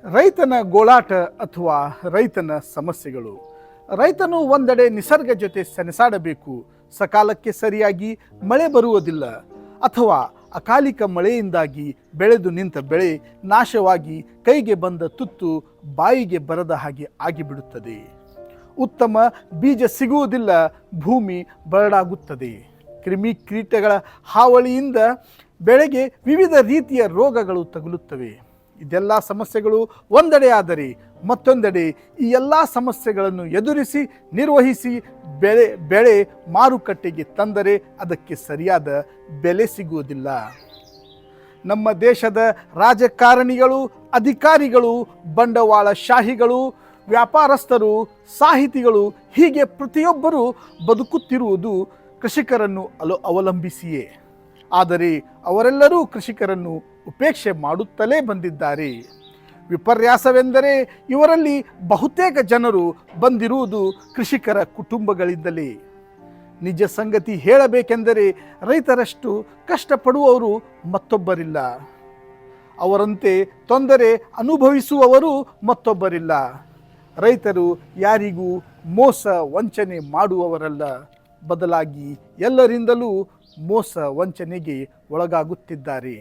ರೈತನ ಗೋಳಾಟ ಅಥವಾ ರೈತನ ಸಮಸ್ಯೆಗಳು. ರೈತನು ಒಂದೆಡೆ ನಿಸರ್ಗ ಜೊತೆ ಸೆಣಸಾಡಬೇಕು, ಸಕಾಲಕ್ಕೆ ಸರಿಯಾಗಿ ಮಳೆ ಬರುವುದಿಲ್ಲ, ಅಥವಾ ಅಕಾಲಿಕ ಮಳೆಯಿಂದಾಗಿ ಬೆಳೆದು ನಿಂತ ಬೆಳೆ ನಾಶವಾಗಿ ಕೈಗೆ ಬಂದ ತುತ್ತು ಬಾಯಿಗೆ ಬರದ ಹಾಗೆ ಆಗಿಬಿಡುತ್ತದೆ. ಉತ್ತಮ ಬೀಜ ಸಿಗುವುದಿಲ್ಲ, ಭೂಮಿ ಬರಡಾಗುತ್ತದೆ. ಕ್ರಿಮಿ ಕೀಟಗಳ ಹಾವಳಿಯಿಂದ ಬೆಳೆಗೆ ವಿವಿಧ ರೀತಿಯ ರೋಗಗಳು ತಗುಲುತ್ತವೆ. ಇದೆಲ್ಲ ಸಮಸ್ಯೆಗಳು ಒಂದೆಡೆ ಆದರೆ ಮತ್ತೊಂದೆಡೆ ಈ ಎಲ್ಲ ಸಮಸ್ಯೆಗಳನ್ನು ಎದುರಿಸಿ ನಿರ್ವಹಿಸಿ ಬೆಳೆ ಮಾರುಕಟ್ಟೆಗೆ ತಂದರೆ ಅದಕ್ಕೆ ಸರಿಯಾದ ಬೆಲೆ ಸಿಗುವುದಿಲ್ಲ. ನಮ್ಮ ದೇಶದ ರಾಜಕಾರಣಿಗಳು, ಅಧಿಕಾರಿಗಳು, ಬಂಡವಾಳಶಾಹಿಗಳು, ವ್ಯಾಪಾರಸ್ಥರು, ಸಾಹಿತಿಗಳು ಹೀಗೆ ಪ್ರತಿಯೊಬ್ಬರೂ ಬದುಕುತ್ತಿರುವುದು ಕೃಷಿಕರನ್ನು ಅವಲಂಬಿಸಿಯೇ. ಆದರೆ ಅವರೆಲ್ಲರೂ ಕೃಷಿಕರನ್ನು ಉಪೇಕ್ಷೆ ಮಾಡುತ್ತಲೇ ಬಂದಿದ್ದಾರೆ. ವಿಪರ್ಯಾಸವೆಂದರೆ ಇವರಲ್ಲಿ ಬಹುತೇಕ ಜನರು ಬಂದಿರುವುದು ಕೃಷಿಕರ ಕುಟುಂಬಗಳಿಂದಲೇ. ನಿಜ ಸಂಗತಿ ಹೇಳಬೇಕೆಂದರೆ ರೈತರಷ್ಟು ಕಷ್ಟಪಡುವವರು ಮತ್ತೊಬ್ಬರಿಲ್ಲ. ಅವರಂತೆ ತೊಂದರೆ ಅನುಭವಿಸುವವರು ಮತ್ತೊಬ್ಬರಿಲ್ಲ. ರೈತರು ಯಾರಿಗೂ ಮೋಸ ವಂಚನೆ ಮಾಡುವವರಲ್ಲ, ಬದಲಾಗಿ ಎಲ್ಲರಿಂದಲೂ ಮೋಸ ವಂಚನೆಗೆ ಒಳಗಾಗುತ್ತಿದ್ದಾರೆ.